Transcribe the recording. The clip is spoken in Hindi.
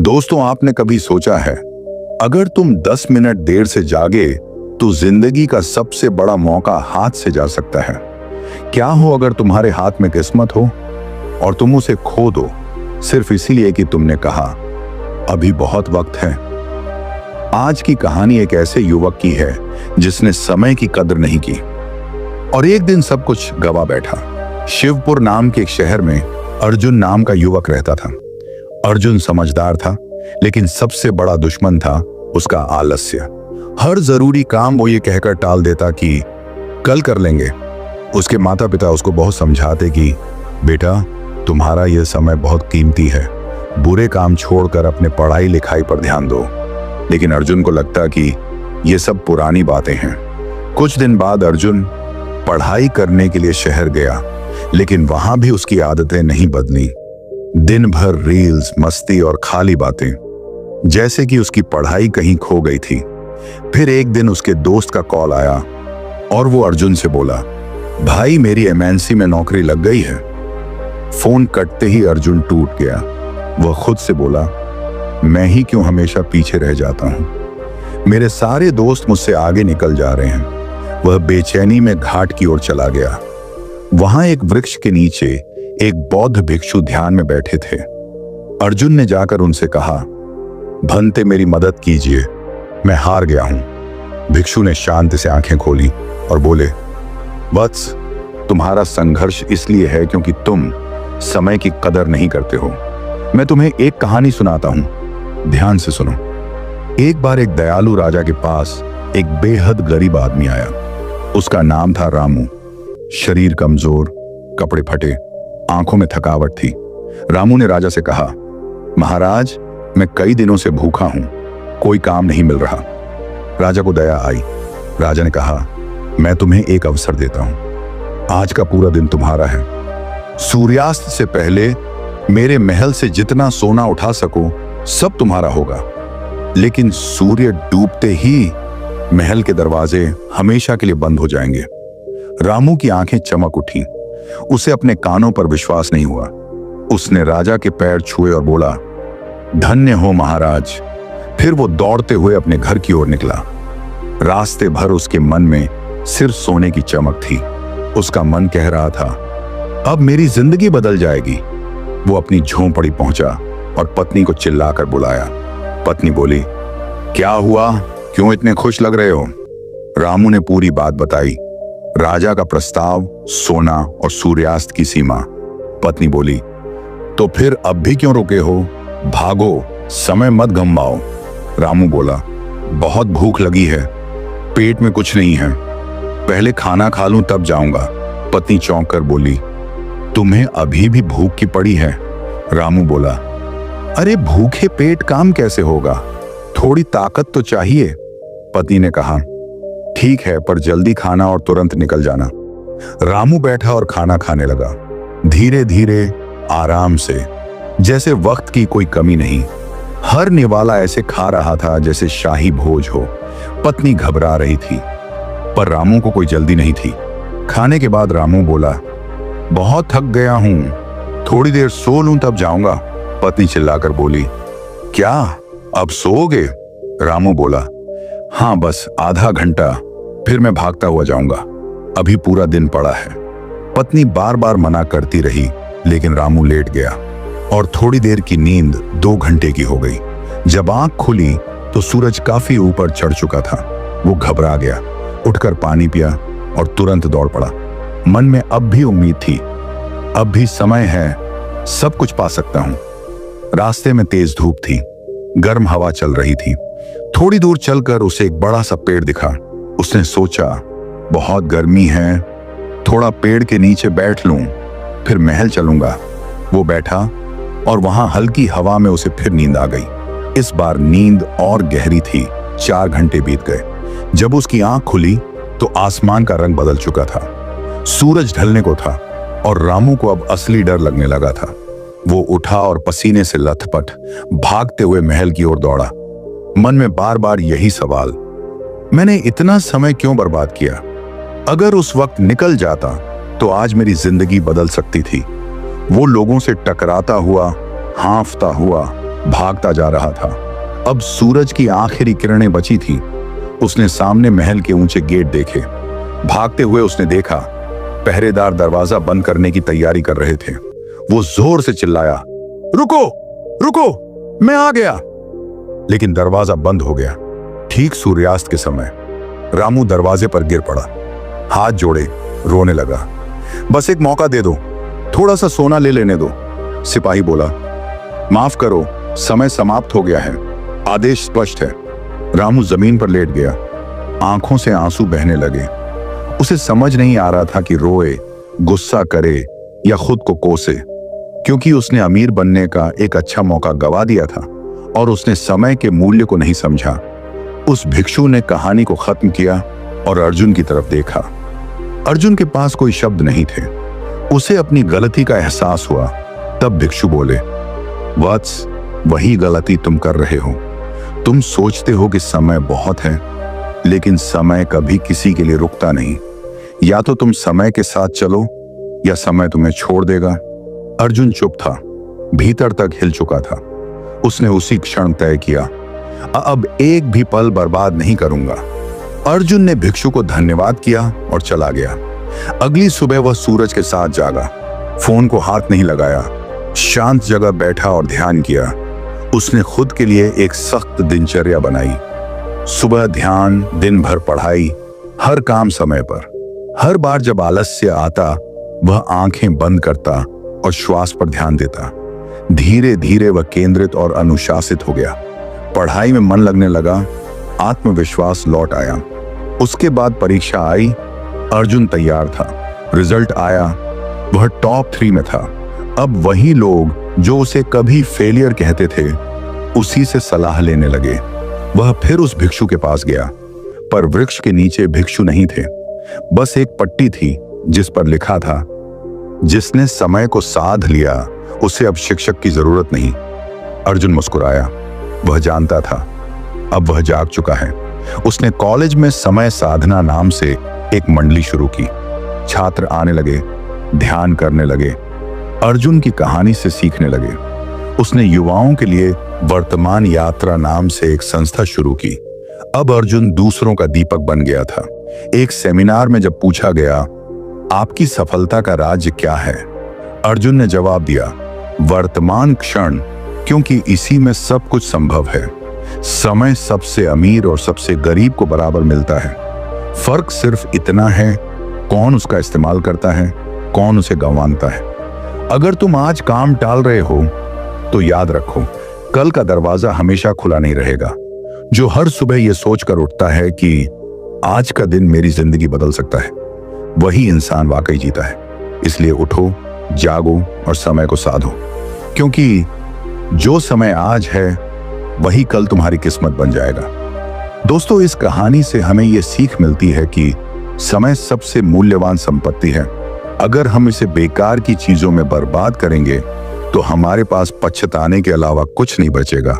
दोस्तों, आपने कभी सोचा है अगर तुम 10 मिनट देर से जागे तो जिंदगी का सबसे बड़ा मौका हाथ से जा सकता है। क्या हो अगर तुम्हारे हाथ में किस्मत हो और तुम उसे खो दो सिर्फ इसीलिए कि तुमने कहा अभी बहुत वक्त है। आज की कहानी एक ऐसे युवक की है जिसने समय की कदर नहीं की और एक दिन सब कुछ गवा बैठा। शिवपुर नाम के एक शहर में अर्जुन नाम का युवक रहता था। अर्जुन समझदार था, लेकिन सबसे बड़ा दुश्मन था उसका आलस्य। हर जरूरी काम वो ये कहकर टाल देता कि कल कर लेंगे। उसके माता पिता उसको बहुत समझाते कि बेटा, तुम्हारा यह समय बहुत कीमती है, बुरे काम छोड़कर अपने पढ़ाई लिखाई पर ध्यान दो। लेकिन अर्जुन को लगता कि ये सब पुरानी बातें हैं। कुछ दिन बाद अर्जुन पढ़ाई करने के लिए शहर गया, लेकिन वहां भी उसकी आदतें नहीं बदली। दिन भर रील्स, मस्ती और खाली बातें, जैसे कि उसकी पढ़ाई कहीं खो गई थी। फिर एक दिन उसके दोस्त का कॉल आया और वो अर्जुन से बोला, भाई मेरी एमएनसी में नौकरी लग गई है। फोन कटते ही अर्जुन टूट गया। वह खुद से बोला, मैं ही क्यों हमेशा पीछे रह जाता हूं, मेरे सारे दोस्त मुझसे आगे निकल जा रहे हैं। वह बेचैनी में घाट की ओर चला गया। वहां एक वृक्ष के नीचे एक बौद्ध भिक्षु ध्यान में बैठे थे। अर्जुन ने जाकर उनसे कहा, भंते मेरी मदद कीजिए, मैं हार गया हूं। भिक्षु ने शांति से आंखें खोली और बोले, वत्स, तुम्हारा संघर्ष इसलिए है क्योंकि तुम समय की कदर नहीं करते हो। मैं तुम्हें एक कहानी सुनाता हूं, ध्यान से सुनो। एक बार एक दयालु राजा के पास एक बेहद गरीब आदमी आया। उसका नाम था रामू। शरीर कमजोर, कपड़े फटे, आंखों में थकावट थी। रामू ने राजा से कहा, महाराज, मैं कई दिनों से भूखा हूं, कोई काम नहीं मिल रहा। राजा को दया आई। राजा ने कहा, मैं तुम्हें एक अवसर देता हूं, आज का पूरा दिन तुम्हारा है। सूर्यास्त से पहले मेरे महल से जितना सोना उठा सको सब तुम्हारा होगा, लेकिन सूर्य डूबते ही महल के दरवाजे हमेशा के लिए बंद हो जाएंगे। रामू की आंखें चमक उठी। उसे अपने कानों पर विश्वास नहीं हुआ। उसने राजा के पैर छुए और बोला, धन्य हो महाराज। फिर वो दौड़ते हुए अपने घर की ओर निकला। रास्ते भर उसके मन में सिर्फ सोने की चमक थी। उसका मन कह रहा था, अब मेरी जिंदगी बदल जाएगी। वो अपनी झोंपड़ी पहुंचा और पत्नी को चिल्लाकर बुलाया। पत्नी बोली, क्या हुआ, क्यों इतने खुश लग रहे हो? रामू ने पूरी बात बताई, राजा का प्रस्ताव, सोना और सूर्यास्त की सीमा। पत्नी बोली, तो फिर अब भी क्यों रुके हो? भागो, समय मत गंवाओ। रामू बोला, बहुत भूख लगी है, पेट में कुछ नहीं है, पहले खाना खा लूं तब जाऊंगा। पत्नी चौंक कर बोली, तुम्हें अभी भी भूख की पड़ी है? रामू बोला, अरे भूखे पेट काम कैसे होगा, थोड़ी ताकत तो चाहिए। पत्नी ने कहा, ठीक है, पर जल्दी खाना और तुरंत निकल जाना। रामू बैठा और खाना खाने लगा, धीरे धीरे, आराम से, जैसे वक्त की कोई कमी नहीं। हर निवाला ऐसे खा रहा था जैसे शाही भोज हो। पत्नी घबरा रही थी, पर रामू को कोई जल्दी नहीं थी। खाने के बाद रामू बोला, बहुत थक गया हूं, थोड़ी देर सो लूं तब जाऊंगा। पत्नी चिल्लाकर बोली, क्या अब सोओगे? रामू बोला, हाँ, बस आधा घंटा, फिर मैं भागता हुआ जाऊंगा, अभी पूरा दिन पड़ा है। पत्नी बार बार मना करती रही, लेकिन रामू लेट गया और थोड़ी देर की नींद 2 घंटे की हो गई। जब आंख खुली तो सूरज काफी ऊपर चढ़ चुका था। वो घबरा गया, उठकर पानी पिया और तुरंत दौड़ पड़ा। मन में अब भी उम्मीद थी, अब भी समय है, सब कुछ पा सकता हूं। रास्ते में तेज धूप थी, गर्म हवा चल रही थी। थोड़ी दूर चलकर उसे एक बड़ा सा पेड़ दिखा। उसने सोचा, बहुत गर्मी है, थोड़ा पेड़ के नीचे बैठ लूं, फिर महल चलूंगा। वो बैठा और वहां हल्की हवा में उसे फिर नींद आ गई। इस बार नींद और गहरी थी। 4 घंटे बीत गए। जब उसकी आंख खुली तो आसमान का रंग बदल चुका था। सूरज ढलने को था और रामू को अब असली डर लगने लगा था। वो उठा और पसीने से लथपथ भागते हुए महल की ओर दौड़ा। मन में बार बार यही सवाल, मैंने इतना समय क्यों बर्बाद किया? अगर उस वक्त निकल जाता तो आज मेरी जिंदगी बदल सकती थी। वो लोगों से टकराता हुआ, हाँफता हुआ भागता जा रहा था। अब सूरज की आखिरी किरणें बची थी। उसने सामने महल के ऊंचे गेट देखे। भागते हुए उसने देखा पहरेदार दरवाजा बंद करने की तैयारी कर रहे थे। वो जोर से चिल्लाया, रुको रुको, मैं आ गया। लेकिन दरवाजा बंद हो गया। ठीक सूर्यास्त के समय रामू दरवाजे पर गिर पड़ा, हाथ जोड़े रोने लगा। बस एक मौका दे दो, थोड़ा सा सोना ले लेने दो। सिपाही बोला, माफ करो, समय समाप्त हो गया है, आदेश स्पष्ट है। रामू जमीन पर लेट गया, आंखों से आंसू बहने लगे। उसे समझ नहीं आ रहा था कि रोए, गुस्सा करे या खुद को कोसे, क्योंकि उसने अमीर बनने का एक अच्छा मौका गवा दिया था और उसने समय के मूल्य को नहीं समझा। उस भिक्षु ने कहानी को खत्म किया और अर्जुन की तरफ देखा। अर्जुन के पास कोई शब्द नहीं थे। उसे अपनी गलती का एहसास हुआ। तब भिक्षु बोले, वत्स, वही गलती तुम कर रहे हो। तुम सोचते हो कि समय बहुत है, लेकिन समय कभी किसी के लिए रुकता नहीं। या तो तुम समय के साथ चलो या समय तुम्हें छोड़ देगा। अर्जुन चुप था, भीतर तक हिल चुका था। उसने उसी क्षण तय किया, अब एक भी पल बर्बाद नहीं करूंगा। अर्जुन ने भिक्षु को धन्यवाद किया और चला गया। अगली सुबह वह सूरज के साथ जागा, फोन को हाथ नहीं लगाया, शांत जगह बैठा और ध्यान किया। उसने खुद के लिए एक सख्त दिनचर्या बनाई। सुबह ध्यान, दिन भर पढ़ाई, हर काम समय पर। हर बार जब आलस्य आता वह आंखें बंद करता और श्वास पर ध्यान देता। धीरे धीरे वह केंद्रित और अनुशासित हो गया। पढ़ाई में मन लगने लगा, आत्मविश्वास लौट आया। उसके बाद परीक्षा आई। अर्जुन तैयार था। रिजल्ट आया, वह टॉप 3 में था। अब वही लोग जो उसे कभी फेलियर कहते थे, उसी से सलाह लेने लगे। वह फिर उस भिक्षु के पास गया, पर वृक्ष के नीचे भिक्षु नहीं थे। बस एक पट्टी थी जिस पर लिखा था, जिसने समय को साध लिया उसे अब शिक्षक की जरूरत नहीं। अर्जुन मुस्कुराया। वह जानता था अब वह जाग चुका है। उसने कॉलेज में समय साधना नाम से एक मंडली शुरू की। छात्र आने लगे, ध्यान करने लगे, अर्जुन की कहानी से सीखने लगे। उसने युवाओं के लिए वर्तमान यात्रा नाम से एक संस्था शुरू की। अब अर्जुन दूसरों का दीपक बन गया था। एक सेमिनार में जब पूछा गया, आपकी सफलता का राज क्या है, अर्जुन ने जवाब दिया, वर्तमान क्षण, क्योंकि इसी में सब कुछ संभव है। समय सबसे अमीर और सबसे गरीब को बराबर मिलता है। फर्क सिर्फ इतना है, कौन उसका इस्तेमाल करता है, कौन उसे गंवाता है। अगर तुम आज काम टाल रहे हो तो याद रखो, कल का दरवाजा हमेशा खुला नहीं रहेगा। जो हर सुबह यह सोचकर उठता है कि आज का दिन मेरी जिंदगी बदल सकता है, वही इंसान वाकई जीता है। इसलिए उठो, जागो और समय को साधो, क्योंकि जो समय आज है वही कल तुम्हारी किस्मत बन जाएगा। दोस्तों, इस कहानी से हमें यह सीख मिलती है कि समय सबसे मूल्यवान संपत्ति है। अगर हम इसे बेकार की चीजों में बर्बाद करेंगे तो हमारे पास पछताने के अलावा कुछ नहीं बचेगा।